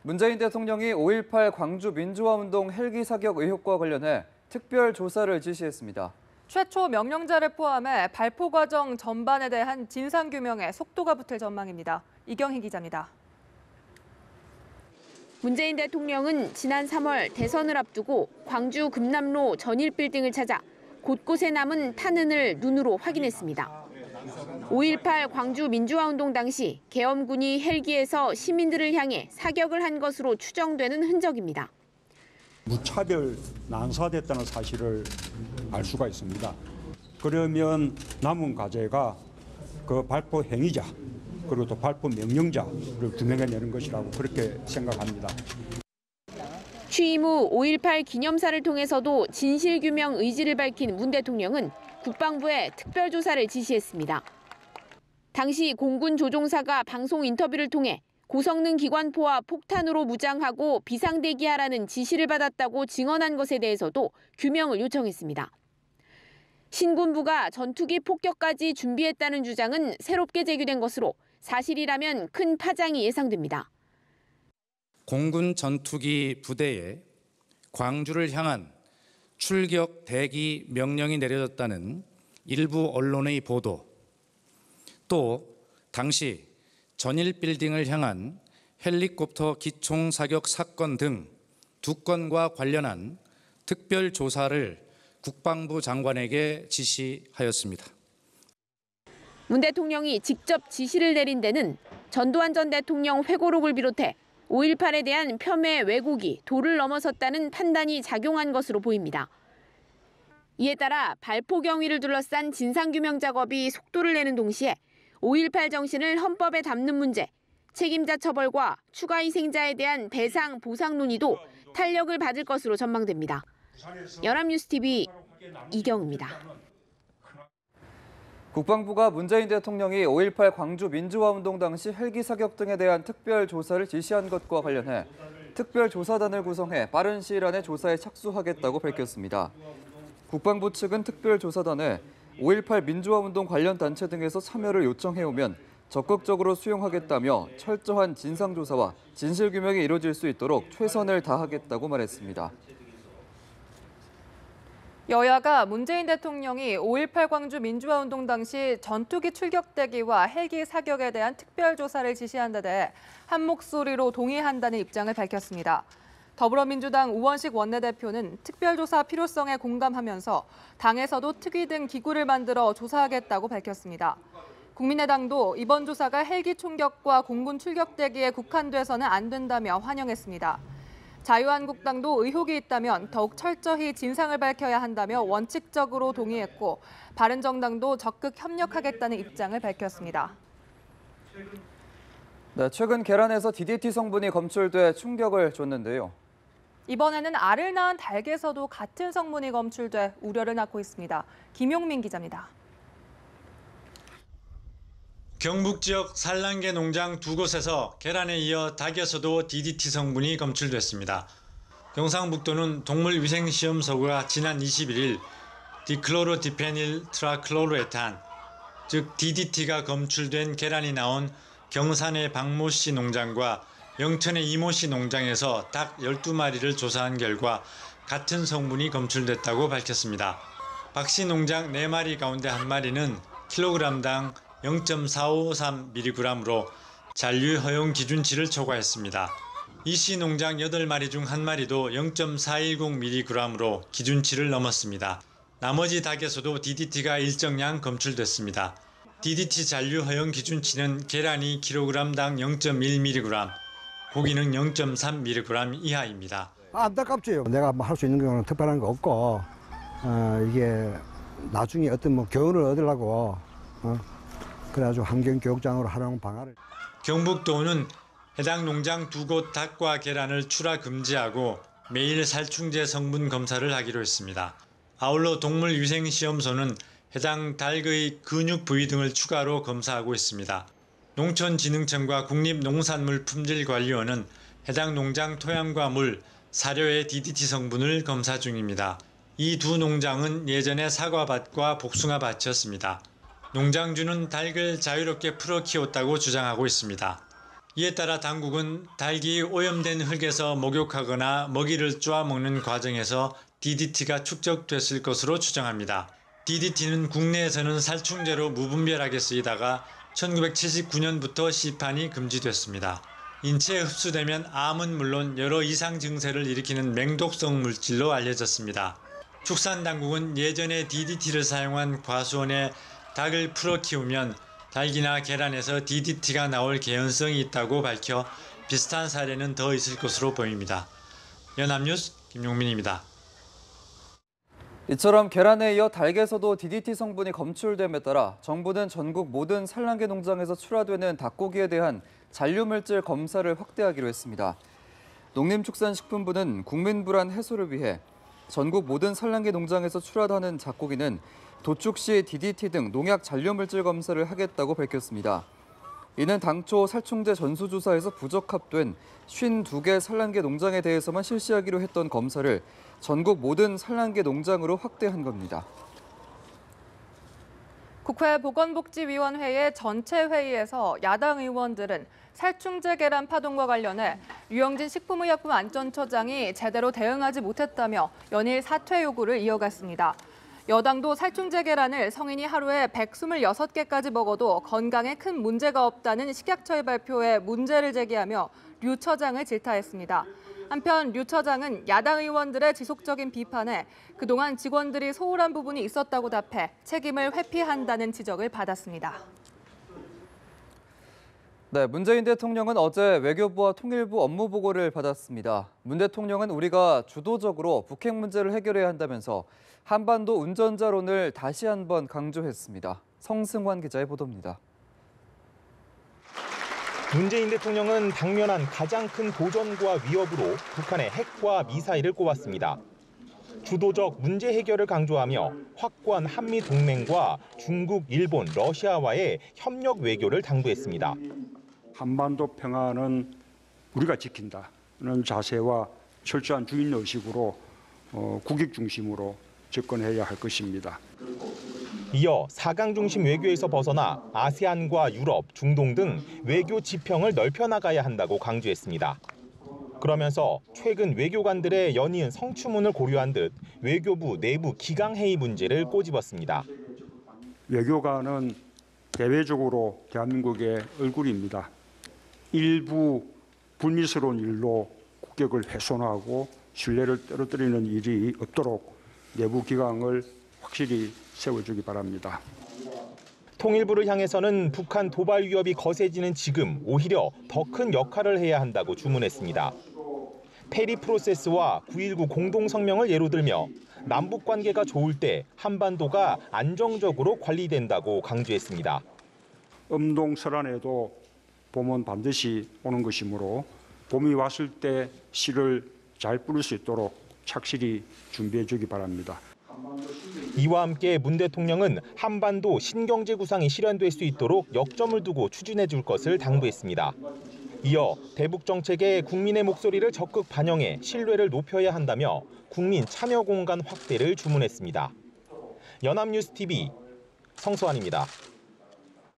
문재인 대통령이 5.18 광주 민주화운동 헬기 사격 의혹과 관련해 특별 조사를 지시했습니다. 최초 명령자를 포함해 발포 과정 전반에 대한 진상규명에 속도가 붙을 전망입니다. 이경희 기자입니다. 문재인 대통령은 지난 3월 대선을 앞두고 광주 금남로 전일 빌딩을 찾아 곳곳에 남은 탄흔을 눈으로 확인했습니다. 5.18 광주 민주화운동 당시 계엄군이 헬기에서 시민들을 향해 사격을 한 것으로 추정되는 흔적입니다. 무차별 난사됐다는 사실을 알 수가 있습니다. 그러면 남은 과제가 그 발포 행위자 그리고 또 발포 명령자를 규명해내는 것이라고 그렇게 생각합니다. 취임 후 5.18 기념사를 통해서도 진실규명 의지를 밝힌 문 대통령은 국방부에 특별조사를 지시했습니다. 당시 공군 조종사가 방송 인터뷰를 통해 고성능 기관포와 폭탄으로 무장하고 비상대기하라는 지시를 받았다고 증언한 것에 대해서도 규명을 요청했습니다. 신군부가 전투기 폭격까지 준비했다는 주장은 새롭게 제기된 것으로 사실이라면 큰 파장이 예상됩니다. 공군 전투기 부대에 광주를 향한 출격 대기 명령이 내려졌다는 일부 언론의 보도, 또 당시 전일 빌딩을 향한 헬리콥터 기총 사격 사건 등 2건과 관련한 특별 조사를 국방부 장관에게 지시하였습니다. 문 대통령이 직접 지시를 내린 데는 전두환 전 대통령 회고록을 비롯해 5.18에 대한 폄훼 왜곡이 도를 넘어섰다는 판단이 작용한 것으로 보입니다. 이에 따라 발포 경위를 둘러싼 진상규명 작업이 속도를 내는 동시에 5.18 정신을 헌법에 담는 문제, 책임자 처벌과 추가 희생자에 대한 배상, 보상 논의도 탄력을 받을 것으로 전망됩니다. 연합뉴스TV 이경입니다. 국방부가 문재인 대통령이 5.18 광주 민주화운동 당시 헬기 사격 등에 대한 특별 조사를 지시한 것과 관련해 특별조사단을 구성해 빠른 시일 안에 조사에 착수하겠다고 밝혔습니다. 국방부 측은 특별조사단에 5.18 민주화운동 관련 단체 등에서 참여를 요청해오면 적극적으로 수용하겠다며 철저한 진상조사와 진실규명이 이루어질 수 있도록 최선을 다하겠다고 말했습니다. 여야가 문재인 대통령이 5.18 광주 민주화운동 당시 전투기 출격 대기와 헬기 사격에 대한 특별조사를 지시한 데 대해 한 목소리로 동의한다는 입장을 밝혔습니다. 더불어민주당 우원식 원내대표는 특별조사 필요성에 공감하면서 당에서도 특위 등 기구를 만들어 조사하겠다고 밝혔습니다. 국민의당도 이번 조사가 헬기 총격과 공군 출격 대기에 국한돼서는 안 된다며 환영했습니다. 자유한국당도 의혹이 있다면 더욱 철저히 진상을 밝혀야 한다며 원칙적으로 동의했고 바른정당도 적극 협력하겠다는 입장을 밝혔습니다. 네, 최근 계란에서 DDT 성분이 검출돼 충격을 줬는데요. 이번에는 알을 낳은 닭에서도 같은 성분이 검출돼 우려를 낳고 있습니다. 김용민 기자입니다. 경북 지역 산란계 농장 2곳에서 계란에 이어 닭에서도 DDT 성분이 검출됐습니다. 경상북도는 동물위생시험소가 지난 21일 디클로로디페닐 트라클로로에탄, 즉 DDT가 검출된 계란이 나온 경산의 박모 씨 농장과 영천의 이모 씨 농장에서 닭 12마리를 조사한 결과 같은 성분이 검출됐다고 밝혔습니다. 박 씨 농장 4마리 가운데 1마리는 킬로그램당 0.453mg으로 잔류 허용 기준치를 초과했습니다. 이 씨 농장 8마리 중 1마리도 0.410mg으로 기준치를 넘었습니다. 나머지 닭에서도 DDT가 일정량 검출됐습니다. DDT 잔류 허용 기준치는 계란이 킬로그램당 0.1mg, 고기는 0.3mg 이하입니다. 안타깝죠. 내가 할 수 있는 건 특별한 거 없고 이게 나중에 어떤 교훈을 얻으려고 그래가지고 환경교육장으로 활용 방안을. 경북도는 해당 농장 2곳 닭과 계란을 출하 금지하고 매일 살충제 성분 검사를 하기로 했습니다. 아울러 동물위생시험소는 해당 닭의 근육 부위 등을 추가로 검사하고 있습니다. 농촌진흥청과 국립농산물품질관리원은 해당 농장 토양과 물, 사료의 DDT 성분을 검사 중입니다. 이 두 농장은 예전에 사과밭과 복숭아밭이었습니다. 농장주는 닭을 자유롭게 풀어 키웠다고 주장하고 있습니다. 이에 따라 당국은 닭이 오염된 흙에서 목욕하거나 먹이를 쪼아 먹는 과정에서 DDT가 축적됐을 것으로 추정합니다. DDT는 국내에서는 살충제로 무분별하게 쓰이다가 1979년부터 시판이 금지됐습니다. 인체에 흡수되면 암은 물론 여러 이상 증세를 일으키는 맹독성 물질로 알려졌습니다. 축산당국은 예전에 DDT를 사용한 과수원에 닭을 풀어 키우면 닭이나 계란에서 DDT가 나올 개연성이 있다고 밝혀 비슷한 사례는 더 있을 것으로 보입니다. 연합뉴스 김용민입니다. 이처럼 계란에 이어 닭에서도 DDT 성분이 검출됨에 따라 정부는 전국 모든 산란계 농장에서 출하되는 닭고기에 대한 잔류물질 검사를 확대하기로 했습니다. 농림축산식품부는 국민 불안 해소를 위해 전국 모든 산란계 농장에서 출하하는 닭고기는 도축 시 DDT 등 농약 잔류물질 검사를 하겠다고 밝혔습니다. 이는 당초 살충제 전수조사에서 부적합된 52개 산란계 농장에 대해서만 실시하기로 했던 검사를 전국 모든 산란계 농장으로 확대한 겁니다. 국회 보건복지위원회의 전체 회의에서 야당 의원들은 살충제 계란 파동과 관련해 류영진 식품의약품안전처장이 제대로 대응하지 못했다며 연일 사퇴 요구를 이어갔습니다. 여당도 살충제 계란을 성인이 하루에 126개까지 먹어도 건강에 큰 문제가 없다는 식약처의 발표에 문제를 제기하며 류 처장을 질타했습니다. 한편 류 처장은 야당 의원들의 지속적인 비판에 그동안 직원들이 소홀한 부분이 있었다고 답해 책임을 회피한다는 지적을 받았습니다. 네, 문재인 대통령은 어제 외교부와 통일부 업무 보고를 받았습니다. 문 대통령은 우리가 주도적으로 북핵 문제를 해결해야 한다면서 한반도 운전자론을 다시 한번 강조했습니다. 성승환 기자의 보도입니다. 문재인 대통령은 당면한 가장 큰 도전과 위협으로 북한의 핵과 미사일을 꼽았습니다. 주도적 문제 해결을 강조하며 확고한 한미 동맹과 중국, 일본, 러시아와의 협력 외교를 당부했습니다. 한반도 평화는 우리가 지킨다는 자세와 철저한 주인의식으로 국익 중심으로 접근해야 할 것입니다. 이어 4강 중심 외교에서 벗어나 아세안과 유럽, 중동 등 외교 지평을 넓혀 나가야 한다고 강조했습니다. 그러면서 최근 외교관들의 연이은 성추문을 고려한 듯 외교부 내부 기강회의 문제를 꼬집었습니다. 외교관은 대외적으로 대한민국의 얼굴입니다. 일부 불미스러운 일로 국격을 훼손하고 신뢰를 떨어뜨리는 일이 없도록 내부 기강을 확실히 세워주기 바랍니다. 통일부를 향해서는 북한 도발 위협이 거세지는 지금 오히려 더 큰 역할을 해야 한다고 주문했습니다. 페리 프로세스와 9.19 공동성명을 예로 들며 남북 관계가 좋을 때 한반도가 안정적으로 관리된다고 강조했습니다. 엄동설안에도 봄은 반드시 오는 것이므로 봄이 왔을 때 씨를 잘 뿌릴 수 있도록 착실히 준비해 주기 바랍니다. 이와 함께 문 대통령은 한반도 신경제 구상이 실현될 수 있도록 역점을 두고 추진해 줄 것을 당부했습니다. 이어 대북 정책에 국민의 목소리를 적극 반영해 신뢰를 높여야 한다며 국민 참여 공간 확대를 주문했습니다. 연합뉴스 TV 성수환입니다.